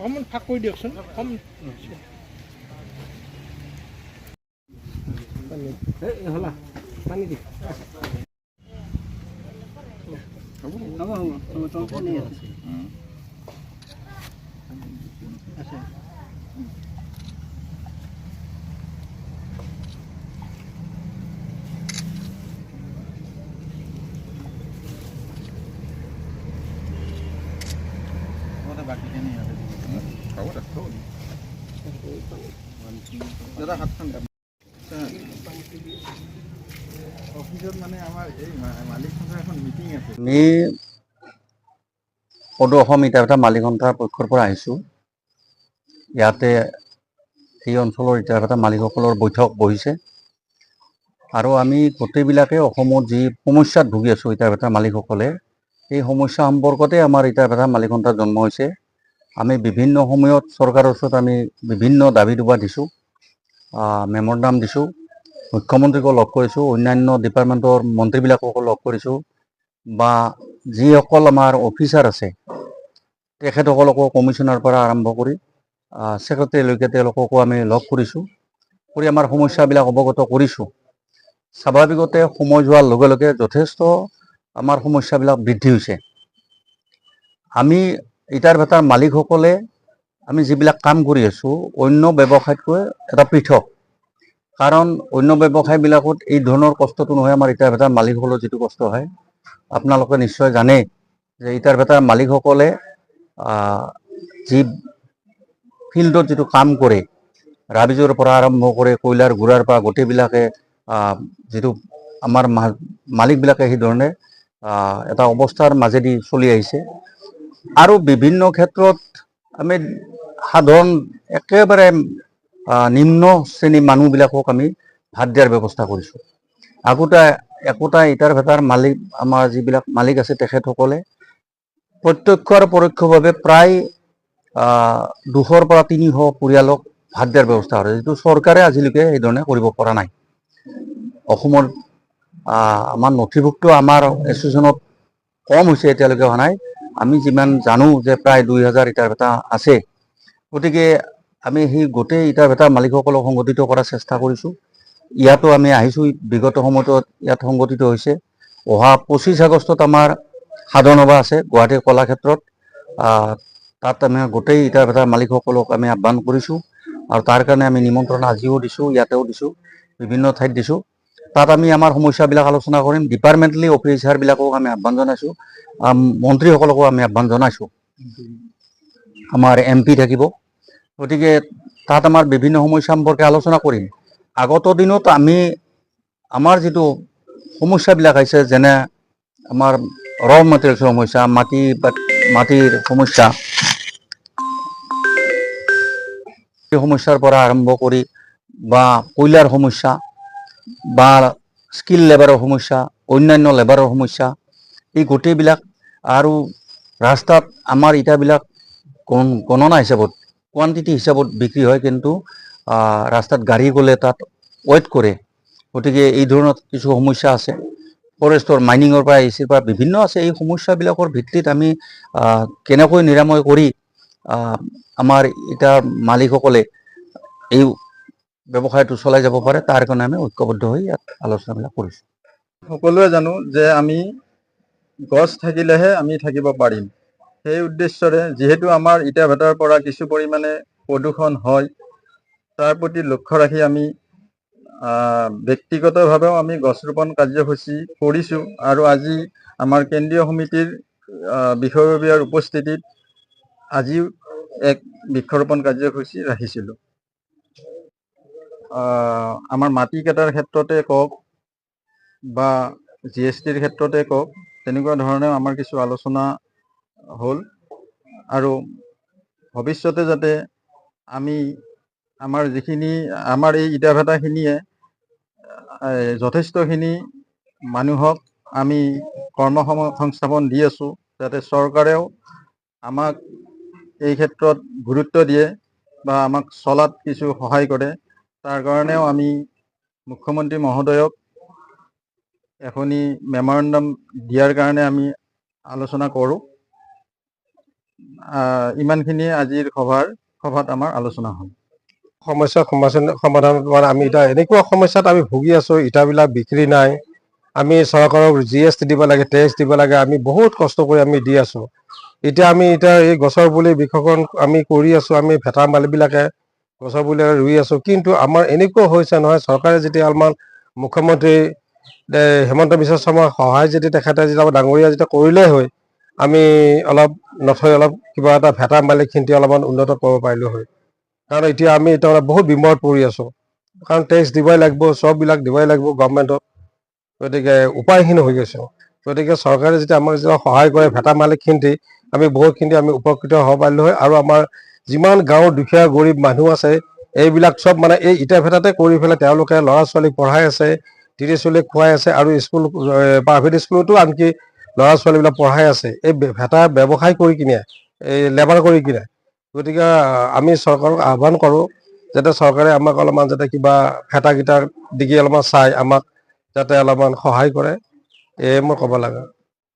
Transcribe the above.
অকণমান ফাঁক কৰি দিয়কচোন পানী দি বাকীখিনি হ'ব দাদা হাতখন অফিসত মানে আমাৰ এই মালিক সন্থাৰ এখন মিটিং আছে। আমি সদৌ অসম ইটা ভাটা মালিক সন্থাৰ পক্ষৰ পৰা আহিছোঁ। ইয়াতে এই অঞ্চলৰ ইটা ভাটা মালিকসকলৰ বৈঠক বহিছে আৰু আমি গোটেইবিলাকে অসমত যি সমস্যাত ভুগি আছোঁ ইটা ভাটা মালিকসকলে, এই সমস্যা সম্পৰ্কতে আমাৰ ইটা ভাটা মালিক সন্থাৰ জন্ম হৈছে। আমি বিভিন্ন সময়ত চৰকাৰৰ ওচৰত আমি বিভিন্ন দাবী দুবা দিছোঁ, মেম'ৰেণ্ডাম দিছোঁ, মুখ্যমন্ত্ৰীকো লগ কৰিছোঁ, অন্যান্য ডিপাৰ্টমেণ্টৰ মন্ত্ৰীবিলাককো লগ কৰিছোঁ বা যিসকল আমাৰ অফিচাৰ আছে তেখেতসকলকো কমিশ্যনাৰ পৰা আৰম্ভ কৰি ছেক্ৰেটাৰীলৈকে তেওঁলোককো আমি লগ কৰিছোঁ, কৰি আমাৰ সমস্যাবিলাক অৱগত কৰিছোঁ। স্বাভাৱিকতে সময় যোৱাৰ লগে লগে যথেষ্ট আমাৰ সমস্যাবিলাক বৃদ্ধি হৈছে। আমি ইটাৰ ভাটাৰ মালিকসকলে আমি যিবিলাক কাম কৰি আছোঁ অন্য ব্যৱসায়তকৈ এটা পৃথক, কাৰণ অন্য ব্যৱসায়বিলাকত এই ধৰণৰ কষ্টটো নহয়, আমাৰ ইটাৰ ভাটাৰ মালিকসকলৰ যিটো কষ্ট হয় আপোনালোকে নিশ্চয় জানে যে ইটাৰ ভাটাৰ মালিকসকলে যি ফিল্ডত যিটো কাম কৰে, ৰাবিজৰ পৰা আৰম্ভ কৰি কয়লাৰ গুড়াৰ পৰা গোটেইবিলাকে যিটো আমাৰ মালিকবিলাকে সেইধৰণে এটা অৱস্থাৰ মাজেদি চলি আহিছে। আৰু বিভিন্ন ক্ষেত্ৰত আমি সাধাৰণ একেবাৰে নিম্ন শ্ৰেণীৰ মানুহবিলাকক আমি ভাত দিয়াৰ ব্যৱস্থা কৰিছোঁ। আগতে একোটা ইটাৰ ভাটাৰ মালিক আমাৰ যিবিলাক মালিক আছে তেখেতসকলে প্ৰত্যক্ষ আৰু পৰোক্ষভাৱে প্ৰায় 200 পৰা 300 পৰিয়ালক ভাত দিয়াৰ ব্যৱস্থা কৰে, যিটো চৰকাৰে আজিলৈকে সেইধৰণে কৰিব পৰা নাই। অসমৰ আমাৰ নথিভুক্ত আমাৰ এছ'চিয়েশ্যনত কম হৈছে, এতিয়ালৈকে হোৱা নাই। আমি যিমান জানো যে প্ৰায় 2000 ইটাৰ ভাটা আছে। গতিকে আমি সেই গোটেই ইটাৰ ভাটাৰ মালিকসকলক সংগঠিত কৰাৰ চেষ্টা কৰিছোঁ। ইয়াতো আমি আহিছোঁ, বিগত সময়তো ইয়াত সংগঠিত হৈছে। অহা 25 আগষ্টত আমাৰ সাধাৰণ সভা আছে গুৱাহাটীৰ কলাক্ষেত্ৰত। তাত আমি গোটেই ইটাৰ ভাটাৰ মালিকসকলক আমি আহ্বান কৰিছোঁ আৰু তাৰ কাৰণে আমি নিমন্ত্ৰণ আজিও দিছোঁ, ইয়াতেও দিছোঁ, বিভিন্ন ঠাইত দিছোঁ। তাত আমি আমাৰ সমস্যাবিলাক আলোচনা কৰিম। ডিপাৰ্টমেণ্টেলি অফিচাৰবিলাকক আমি আহ্বান জনাইছোঁ, মন্ত্ৰীসকলকো আমি আহ্বান জনাইছোঁ। আমাৰ MP থাকিব, গতিকে তাত আমাৰ বিভিন্ন সমস্যা সম্পৰ্কে আলোচনা কৰিম। আগত দিনত আমি আমাৰ যিটো সমস্যাবিলাক আহিছে, যেনে আমাৰ ৰ মেটেৰিয়েলছৰ সমস্যা, মাটিৰ সমস্যা, এই সমস্যাৰ পৰা আৰম্ভ কৰি বা কয়লাৰ সমস্যা বা স্কিল লেবাৰৰ সমস্যা, অন্যান্য লেবাৰৰ সমস্যা, এই গোটেইবিলাক আৰু ৰাস্তাত আমাৰ ইটাবিলাক গণনা হিচাপত কোৱান্টিটি হিচাপত বিক্ৰী হয়, কিন্তু ৰাস্তাত গাড়ী গ'লে তাত ৱেইট কৰে। গতিকে এই ধৰণৰ কিছু সমস্যা আছে। ফৰেষ্টৰ মাইনিঙৰ পৰা এচিৰ পৰা বিভিন্ন আছে। এই সমস্যাবিলাকৰ ভিত্তিত আমি কেনেকৈ নিৰাময় কৰি আমাৰ ইটাৰ মালিকসকলে এই ব্যৱসায়টো চলাই যাব পাৰে, তাৰ কাৰণে আমি ঐক্যবদ্ধ হৈ ইয়াত আলোচনাবিলাক কৰিছোঁ। সকলোৱে জানো যে আমি গছ থাকিলেহে আমি থাকিব পাৰিম। সেই উদ্দেশ্যৰে যিহেতু আমাৰ ইটা ভাটাৰ পৰা কিছু পৰিমাণে প্ৰদূষণ হয়, তাৰ প্ৰতি লক্ষ্য ৰাখি আমি ব্যক্তিগতভাৱেও আমি গছ ৰোপণ কাৰ্যসূচী কৰিছোঁ আৰু আজি আমাৰ কেন্দ্ৰীয় সমিতিৰ বিষয়ববীয়াৰ উপস্থিতিত আজিও এক বৃক্ষৰোপণ কাৰ্যসূচী ৰাখিছিলোঁ। আমাৰ মাটি কটাৰ ক্ষেত্ৰতে কওক বা GSTৰ ক্ষেত্ৰতে কওক, তেনেকুৱা ধৰণে আমাৰ কিছু আলোচনা হ'ল আৰু ভৱিষ্যতে যাতে আমি আমাৰ এই ইটা ভাটাখিনিয়ে যথেষ্টখিনি মানুহক আমি কৰ্মসংস্থাপন দি আছোঁ, যাতে চৰকাৰেও আমাক এই ক্ষেত্ৰত গুৰুত্ব দিয়ে বা আমাক চলাত কিছু সহায় কৰে। তাৰ কাৰণেও আমি মুখ্যমন্ত্ৰী মহোদয়ক এখনি মেম'ৰেণ্ডাম দিয়াৰ কাৰণে আমি আলোচনা কৰোঁ। ইমানখিনিয়ে আজিৰ সভাত আমাৰ আলোচনা হ'ল। সমস্যা সমাধান মানে আমি এতিয়া এনেকুৱা সমস্যাত আমি ভুগি আছো, ইটাবিলাক বিক্ৰী নাই। আমি চৰকাৰক GST দিব লাগে, টেক্স দিব লাগে, আমি বহুত কষ্ট কৰি আমি দি আছো। এতিয়া এই গছৰ পুলি বৃক্ষৰোপণ আমি কৰি আছো, আমি ভেটা মালিবিলাকে গছৰ পুলি ৰুই আছো। কিন্তু আমাৰ এনেকুৱা হৈছে নহয়, চৰকাৰে যেতিয়া অলপমান মুখ্যমন্ত্ৰী হেমন্ত বিশ্ব শৰ্মাৰ সহায় যদি তেখেতে যেতিয়া ডাঙৰীয়া যেতিয়া কৰিলেই হয়, আমি অলপ নথৈ অলপ কিবা এটা ভেটা মালিকখিনি অলপমান উন্নত কৰিব পাৰিলো হয়। কাৰণ এতিয়া আমি বহুত বিমত পৰি আছো, কাৰণ টেক্স দিবই লাগিব, চববিলাক দিবই লাগিব গভৰ্ণমেণ্টত। গতিকে উপায়হীন হৈ গৈছে। গতিকে চৰকাৰে যেতিয়া আমাক যেতিয়া সহায় কৰে, ভেটা মালিকখিনি আমি বহুতখিনি আমি উপকৃত হ'ব পাৰিলো হয়। আৰু আমাৰ যিমান গাঁৱৰ দুখীয়া গৰীব মানুহ আছে, এইবিলাক চব মানে এই ইটা ভেটাতে কৰি পেলাই তেওঁলোকে ল'ৰা ছোৱালীক পঢ়াই আছে, তিৰি চলিক খুৱাই আছে, আৰু স্কুল প্ৰাইভেট স্কুলতো আনকি ল'ৰা ছোৱালীবিলাক পঢ়াই আছে এই ভেটা ব্যৱসায় কৰি কিনে, এই লেবাৰ কৰি কিনে। গতিকে আমি চৰকাৰক আহ্বান কৰোঁ যাতে চৰকাৰে আমাক অলপমান যাতে কিবা ভেটাকেইটাৰ দিগি অলপমান চাই আমাক যাতে অলপমান সহায় কৰে, এয়ে মই ক'ব লাগে।